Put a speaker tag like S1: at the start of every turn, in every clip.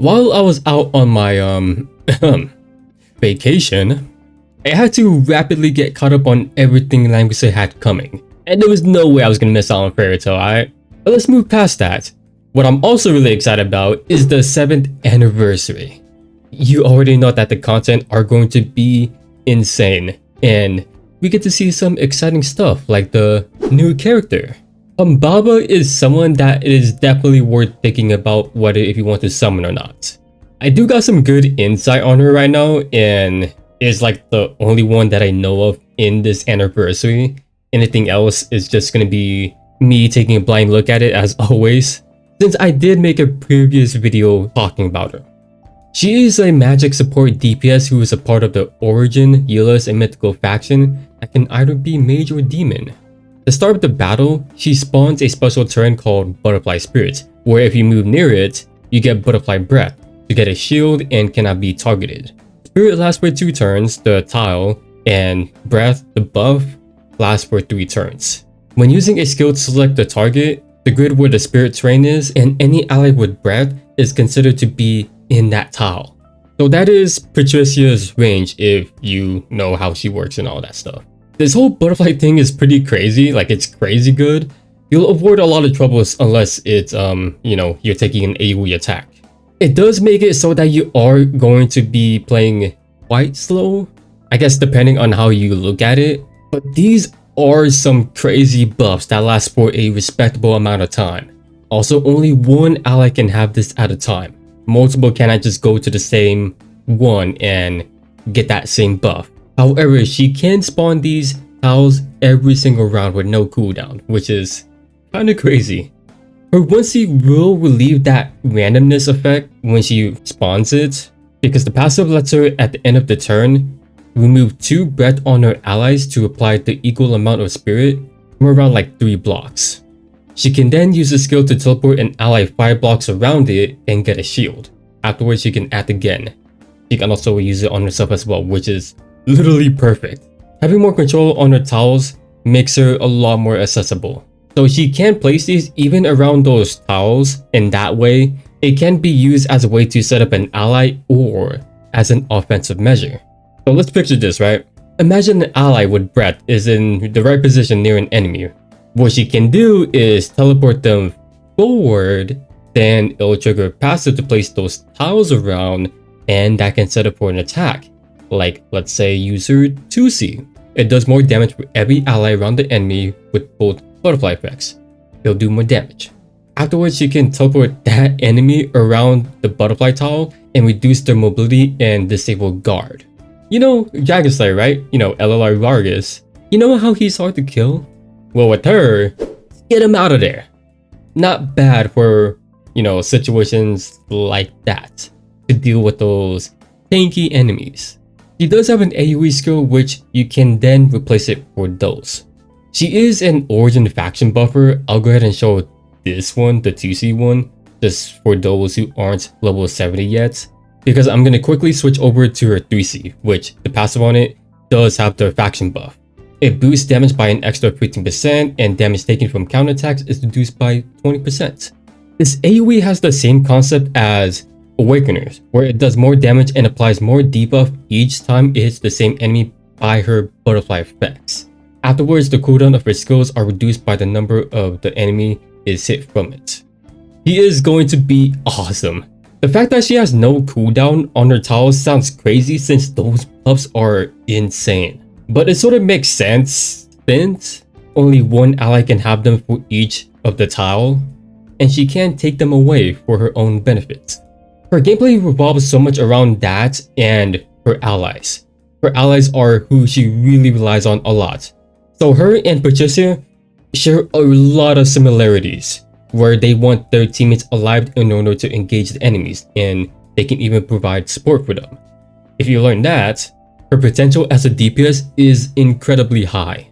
S1: While I was out on my vacation, I had to rapidly get caught up on everything Langrisser had coming, and there was no way I was gonna miss out on Fairy Tail, alright? But let's move past that. What I'm also really excited about is the 7th anniversary. You already know that the content are going to be insane, and we get to see some exciting stuff like the new character. Humbaba is someone that is definitely worth thinking about whether if you want to summon or not. I do got some good insight on her right now, and is like the only one that I know of in this anniversary. Anything else is just gonna be me taking a blind look at it as always, since I did make a previous video talking about her. She is a magic support DPS who is a part of the Origin, Euless, and Mythical faction that can either be mage or demon. To start with the battle, she spawns a special turn called Butterfly Spirit, where if you move near it, you get Butterfly Breath to get a shield and cannot be targeted. Spirit lasts for 2 turns, the tile, and Breath, the buff, lasts for 3 turns. When using a skill to select the target, the grid where the Spirit terrain is, and any ally with Breath is considered to be in that tile. So that is Patricia's range if you know how she works and all that stuff. This whole butterfly thing is pretty crazy, like it's crazy good. You'll avoid a lot of troubles unless it's, you know, you're taking an AoE attack. It does make it so that you are going to be playing quite slow, I guess depending on how you look at it. But these are some crazy buffs that last for a respectable amount of time. Also, only one ally can have this at a time. Multiple cannot just go to the same one and get that same buff. However, she can spawn these tiles every single round with no cooldown, which is kinda crazy. Her 1C will relieve that randomness effect when she spawns it, because the passive lets her at the end of the turn remove 2 breath on her allies to apply the equal amount of spirit from around like 3 blocks. She can then use the skill to teleport an ally 5 blocks around it and get a shield. Afterwards, she can act again. She can also use it on herself as well, which is literally perfect. Having more control on her tiles makes her a lot more accessible. So she can place these even around those tiles, and that way it can be used as a way to set up an ally or as an offensive measure. So let's picture this, right? Imagine an ally with breath is in the right position near an enemy. What she can do is teleport them forward, then it'll trigger passive to place those tiles around, and that can set up for an attack. Like, let's say user 2C. It does more damage for every ally around the enemy with both butterfly effects. It'll do more damage. Afterwards, you can teleport that enemy around the butterfly tile and reduce their mobility and disable guard. You know, Dragon Slayer, right? You know, LLR Vargas. You know how he's hard to kill? Well, with her, get him out of there. Not bad for, you know, situations like that, to deal with those tanky enemies. She does have an AoE skill which you can then replace it for those. She is an Origin faction buffer. I'll go ahead and show this one, the 2C one, just for those who aren't level 70 yet, because I'm going to quickly switch over to her 3C, which the passive on it does have the faction buff. It boosts damage by an extra 15% and damage taken from counterattacks is reduced by 20%. This AoE has the same concept as Awakeners, where it does more damage and applies more debuff each time it hits the same enemy by her butterfly effects. Afterwards, the cooldown of her skills are reduced by the number of the enemy is hit from it. She is going to be awesome. The fact that she has no cooldown on her tiles sounds crazy since those buffs are insane. But it sort of makes sense since only one ally can have them for each of the tile, and she can take them away for her own benefit. Her gameplay revolves so much around that and her allies. Her allies are who she really relies on a lot. So her and Patricia share a lot of similarities, where they want their teammates alive in order to engage the enemies, and they can even provide support for them. If you learn that, her potential as a DPS is incredibly high.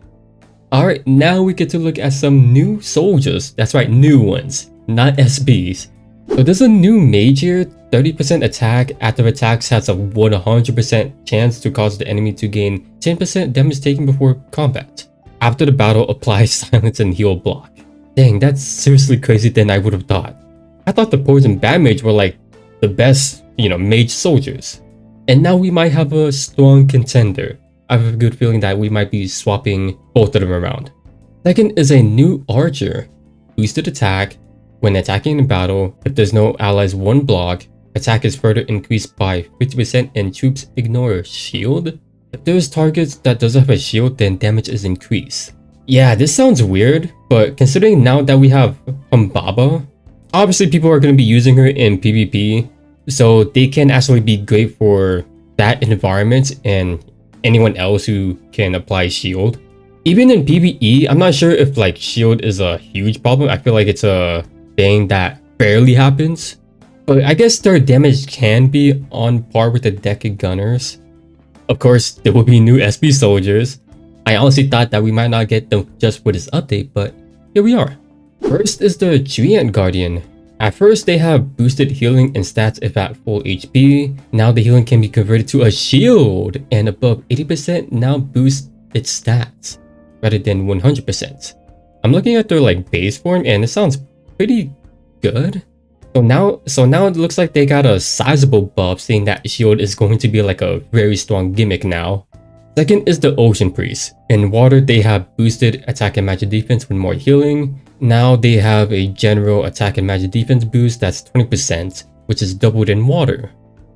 S1: Alright, now we get to look at some new soldiers. That's right, new ones, not SBs. So there's a new mage here. 30% attack. Active attacks has a 100% chance to cause the enemy to gain 10% damage taken before combat. After the battle, apply silence and heal block. Dang, that's seriously crazy than I would have thought. I thought the poison bad mage were like the best, mage soldiers. And now we might have a strong contender. I have a good feeling that we might be swapping both of them around. Second is a new archer. Boosted attack. When attacking in battle, if there's no allies one block, attack is further increased by 50% and troops ignore a shield. If there's targets that doesn't have a shield, then damage is increased. Yeah, this sounds weird, but considering now that we have Humbaba, obviously people are going to be using her in PvP, so they can actually be great for that environment and anyone else who can apply shield. Even in PvE, I'm not sure if like shield is a huge problem. I feel like it's a thing that barely happens. But I guess their damage can be on par with the Deca Gunners. Of course, there will be new SP soldiers. I honestly thought that we might not get them just with this update, but here we are. First is the Giant Guardian. At first, they have boosted healing and stats if at full HP. Now the healing can be converted to a shield, and above 80% now boosts its stats rather than 100%. I'm looking at their like base form and it sounds pretty good. So now it looks like they got a sizable buff, saying that shield is going to be like a very strong gimmick now. Second is the Ocean Priest. In water, they have boosted attack and magic defense with more healing. Now they have a general attack and magic defense boost that's 20%, which is doubled in water.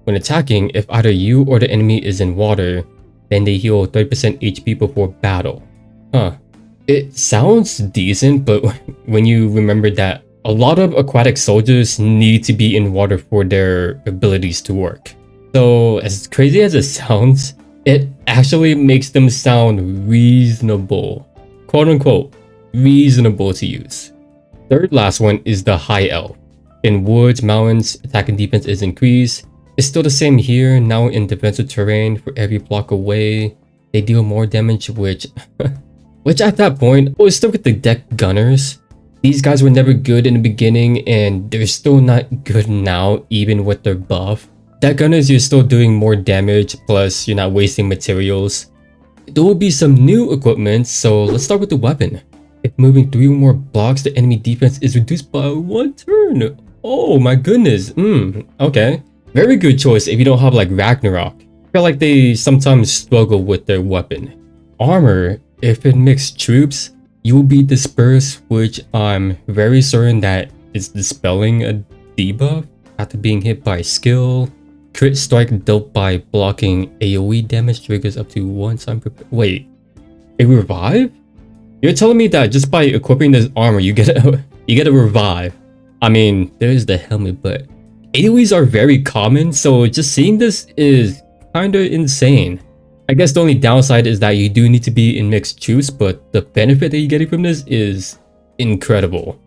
S1: When attacking, if either you or the enemy is in water, then they heal 30% HP before battle. It sounds decent, but when you remember that a lot of aquatic soldiers need to be in water for their abilities to work. So as crazy as it sounds, it actually makes them sound reasonable. Quote unquote, reasonable to use. Third last one is the High Elf. In woods, mountains, attack and defense is increased. It's still the same here, now in defensive terrain. For every block away, they deal more damage, which at that point, I was still with the Deca Gunners. These guys were never good in the beginning, and they're still not good now, even with their buff. Deca Gunners, you're still doing more damage, plus you're not wasting materials. There will be some new equipment, so let's start with the weapon. If moving 3 more blocks, the enemy defense is reduced by 1 turn. Oh my goodness, okay. Very good choice if you don't have like Ragnarok. I feel like they sometimes struggle with their weapon. Armor, if it mixed troops, you will be dispersed, which I'm very certain that is dispelling a debuff after being hit by skill. Crit strike dealt by blocking AoE damage triggers up to 1 time per... Wait, a revive? You're telling me that just by equipping this armor you get a revive? I mean, there's the helmet, but AoEs are very common, so just seeing this is kinda insane. I guess the only downside is that you do need to be in mixed troops, but the benefit that you're getting from this is incredible.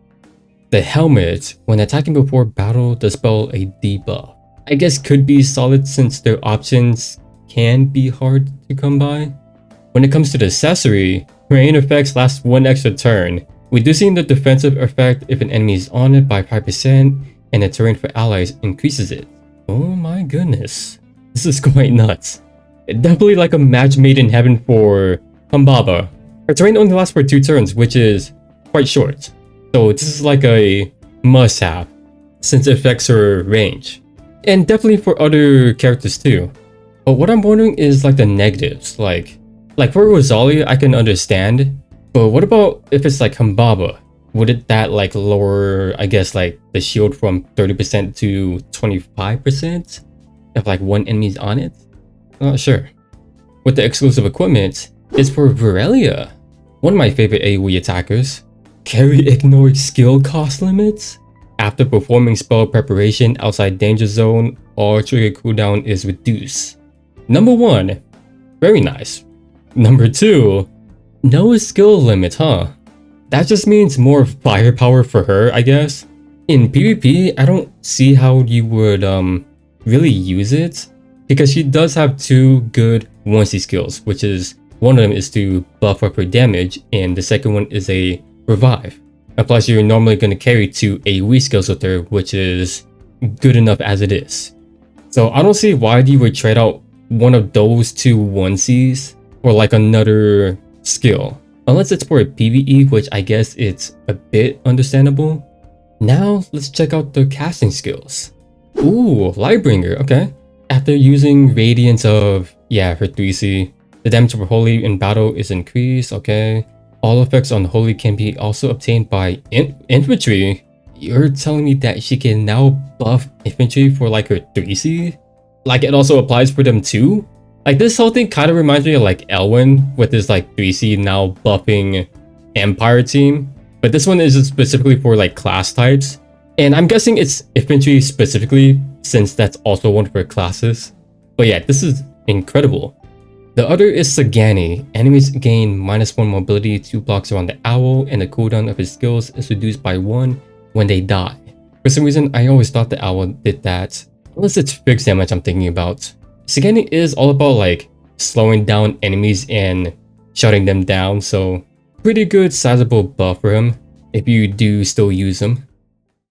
S1: The helmet, when attacking before battle, dispel a debuff. I guess could be solid since their options can be hard to come by. When it comes to the accessory, terrain effects last 1 extra turn, reducing the defensive effect if an enemy is on it by 5%, and the terrain for allies increases it. Oh my goodness, this is quite nuts. Definitely like a match made in heaven for Humbaba. Her terrain only lasts for 2 turns, which is quite short. So this is like a must-have, since it affects her range. And definitely for other characters too. But what I'm wondering is like the negatives. Like for Rosalia, I can understand. But what about if it's like Humbaba? Would that like lower, I guess, like the shield from 30% to 25% if like 1 enemy's on it? Not sure. With the exclusive equipment, it's for Virelia, one of my favorite AoE attackers. Carry ignored skill cost limits. After performing spell preparation outside danger zone, all trigger cooldown is reduced. Number 1, very nice. Number 2, no skill limit, huh? That just means more firepower for her, I guess. In PvP, I don't see how you would really use it, because she does have 2 good onesie skills, which is one of them is to buff up her damage, and the second one is a revive. And plus, you're normally going to carry 2 AoE skills with her, which is good enough as it is. So I don't see why you would trade out one of those 2 onesies for like another skill, unless it's for a PvE, which I guess it's a bit understandable. Now let's check out the casting skills. Ooh, Lightbringer, okay. After using Radiance of, yeah, her 3C, the damage of Holy in battle is increased, okay. All effects on Holy can be also obtained by infantry. You're telling me that she can now buff infantry for like her 3C? Like it also applies for them too? Like this whole thing kind of reminds me of like Elwyn with his like 3C now buffing Empire team. But this one is specifically for like class types. And I'm guessing it's infantry specifically since that's also one of her classes. But yeah, this is incredible. The other is Sagani. Enemies gain -1 mobility 2 blocks around the owl, and the cooldown of his skills is reduced by 1 when they die. For some reason, I always thought the owl did that. Unless it's fixed damage I'm thinking about. Sagani is all about like slowing down enemies and shutting them down, so pretty good sizable buff for him if you do still use him.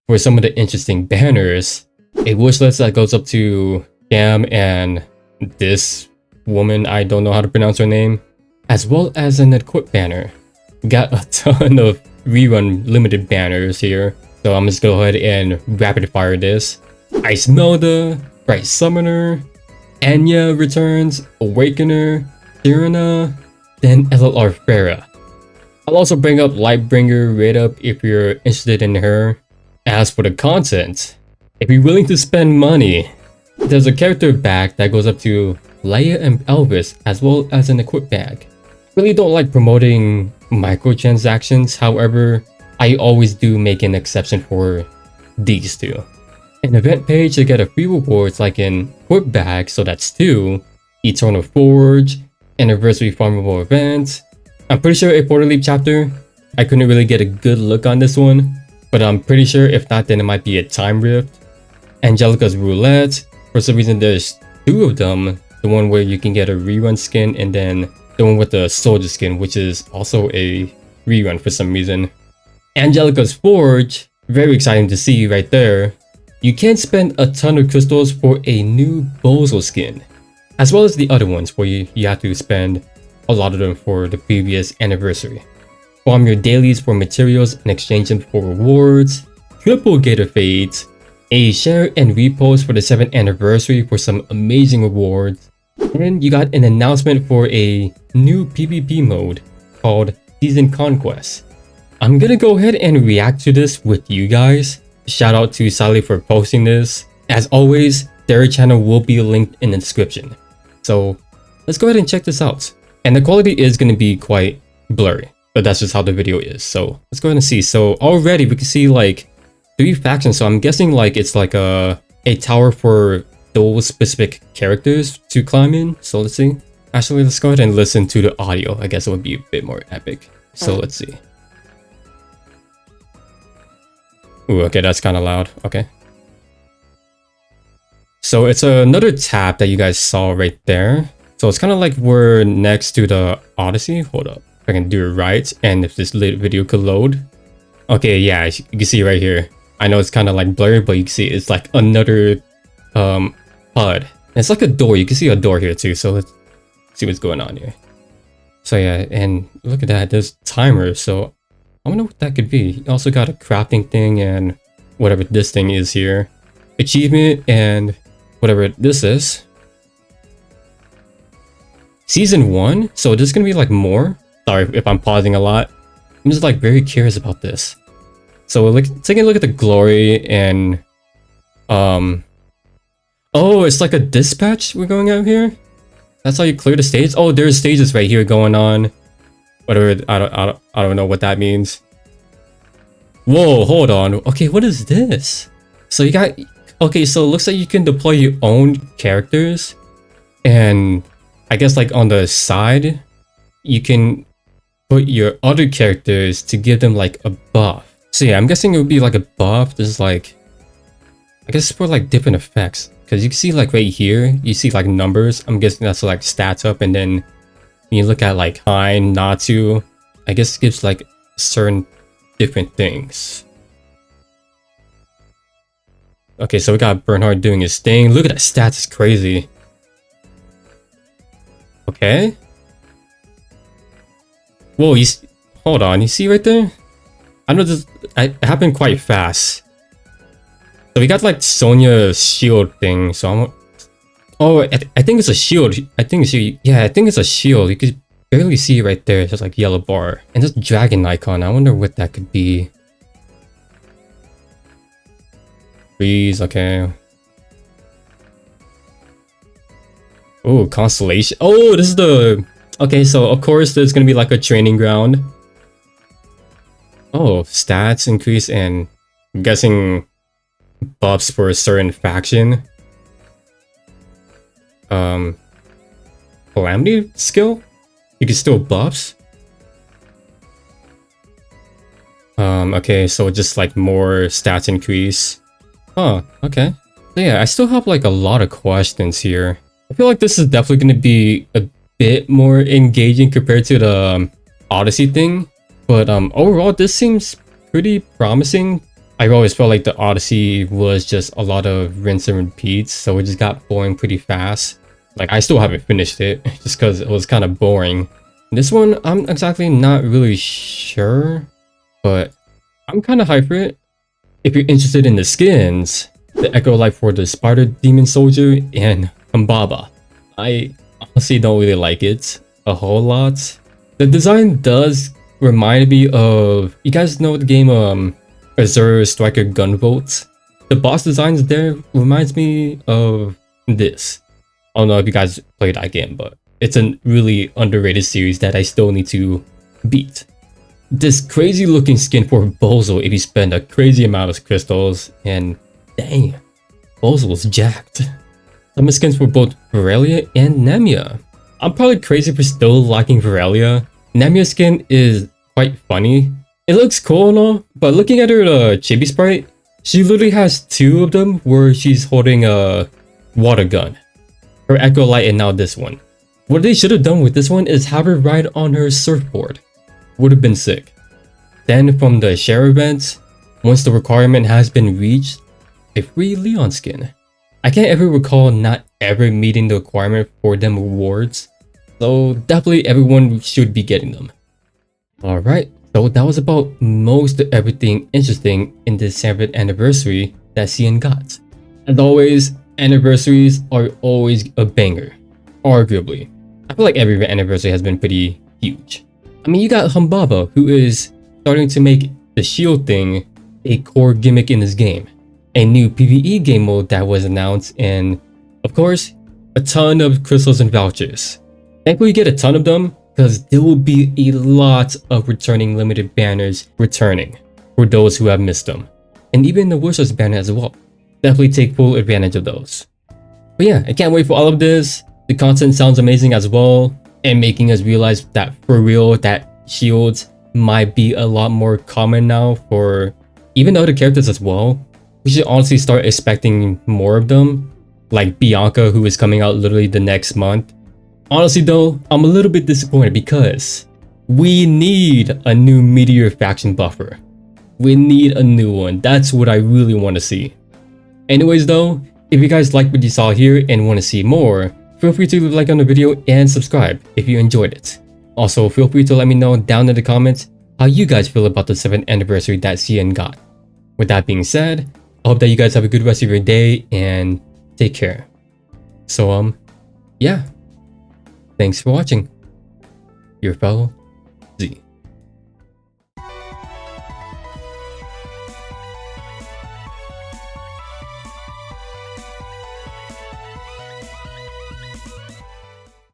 S1: For some of the interesting banners, a wish list that goes up to Cam and this woman, I don't know how to pronounce her name, as well as an equip banner. We got a ton of rerun limited banners here, so I'm just gonna go ahead and rapid fire this. Ice Melda, Bright Summoner, Anya returns, Awakener, Tirana, then LLR Farah. I'll also bring up Lightbringer right up if you're interested in her. As for the content, if you're willing to spend money, there's a character bag that goes up to Leia and Elvis, as well as an equip bag. Really don't like promoting microtransactions, however, I always do make an exception for these two. An event page to get a free rewards like an equip bag, so that's 2, Eternal Forge, Anniversary farmable event. I'm pretty sure a Portal Leap chapter. I couldn't really get a good look on this one, but I'm pretty sure if not, then it might be a time rift. Angelica's Roulette. For some reason, there's 2 of them. The one where you can get a rerun skin, and then the one with the soldier skin, which is also a rerun for some reason. Angelica's Forge. Very exciting to see right there. You can spend a ton of crystals for a new Bozo skin, as well as the other ones where you have to spend a lot of them for the previous anniversary. Farm your dailies for materials and exchange them for rewards, triple Gator Fades, a share and repost for the 7th anniversary for some amazing rewards, and you got an announcement for a new PvP mode called Season Conquest. I'm gonna go ahead and react to this with you guys. Shout out to Sally for posting this. As always, their channel will be linked in the description. So let's go ahead and check this out. And the quality is going to be quite blurry, but that's just how the video is. So let's go ahead and see. So already we can see like 3 factions. So I'm guessing like it's like a tower for those specific characters to climb in. So let's see. Actually, let's go ahead and listen to the audio. I guess it would be a bit more epic. So let's see. Ooh, okay, that's kind of loud. Okay. So it's another tab that you guys saw right there. So it's kind of like we're next to the Odyssey. Hold up. If I can do it right. And if this video could load. Okay, yeah, you can see right here. I know it's kind of like blurry, but you can see it's like another HUD. And it's like a door. You can see a door here too. So let's see what's going on here. So yeah, and look at that. There's timers. So I wonder what that could be. You also got a crafting thing and whatever this thing is here. Achievement and whatever this is. Season 1? So this is gonna be like more? Sorry if I'm pausing a lot. I'm just like very curious about this. So like taking a look at the glory and oh, it's like a dispatch we're going out here? That's how you clear the stage? Oh, there's stages right here going on. Whatever, I don't know what that means. Whoa, hold on. Okay, what is this? So you got, okay, so it looks like you can deploy your own characters, and I guess like on the side, you can put your other characters to give them like a buff. So yeah, I'm guessing it would be like a buff. This is like, I guess for like different effects, because you can see like right here, you see like numbers. I'm guessing that's like stats up, and then when you look at like high, not to, I guess it gives like certain different things. Okay, so we got Bernhard doing his thing. Look at that stats, it's crazy. Okay. Whoa, hold on, you see right there? I know this, it happened quite fast. So we got like Sonya's shield thing. So I'm. Oh, I think it's a shield. I think it's a shield. You could barely see right there. It's just like yellow bar and this dragon icon. I wonder what that could be. Freeze. Okay. Oh, constellation. Oh, this is the. Okay, so of course there's gonna be like a training ground. Oh, stats increase and I'm guessing buffs for a certain faction. Calamity skill? You can still buffs? Okay, so just like more stats increase. Huh, okay. So yeah, I still have like a lot of questions here. I feel like this is definitely going to be a bit more engaging compared to the Odyssey thing. But overall, this seems pretty promising. I always felt like the Odyssey was just a lot of rinse and repeats, so it just got boring pretty fast. Like, I still haven't finished it, just because it was kind of boring. This one, I'm exactly not really sure, but I'm kind of hyped for it. If you're interested in the skins, the Echo Light for the Spider Demon Soldier and Humbaba, I honestly don't really like it a whole lot. The design does remind me of, you guys know the game Azure Striker Gunvolt? The boss designs there reminds me of this. I don't know if you guys played that game, but it's a really underrated series that I still need to beat. This crazy looking skin for Bozo if you spend a crazy amount of crystals, and dang, Bozo's jacked. Some skins for both Virelia and Nemia. I'm probably crazy for still liking Virelia. Nemia's skin is quite funny. It looks cool and all, but looking at her chibi sprite, she literally has two of them where she's holding a water gun. Her Echo Light and now this one. What they should have done with this one is have her ride on her surfboard. Would have been sick. Then from the share event, once the requirement has been reached, a free Leon skin. I can't ever recall not ever meeting the requirement for them rewards, so definitely everyone should be getting them. Alright, so that was about most of everything interesting in this 7th anniversary that CN got. As always, anniversaries are always a banger, arguably. I feel like every anniversary has been pretty huge. I mean, you got Humbaba, who is starting to make the shield thing a core gimmick in this game. A new PvE game mode that was announced, and of course, a ton of crystals and vouchers. Thankfully you get a ton of them, because there will be a lot of returning limited banners returning for those who have missed them. And even the Wishlist banner as well. Definitely take full advantage of those. But yeah, I can't wait for all of this. The content sounds amazing as well, and making us realize that for real, that shields might be a lot more common now for even other characters as well. We should honestly start expecting more of them, like Bianca, who is coming out literally the next month. Honestly though, I'm a little bit disappointed because we need a new Meteor faction buffer. We need a new one. That's what I really want to see. Anyways though, if you guys like what you saw here and want to see more, feel free to leave a like on the video and subscribe if you enjoyed it. Also, feel free to let me know down in the comments how you guys feel about the 7th anniversary that CN got. With that being said, I hope that you guys have a good rest of your day and take care. So yeah. Thanks for watching. Your fellow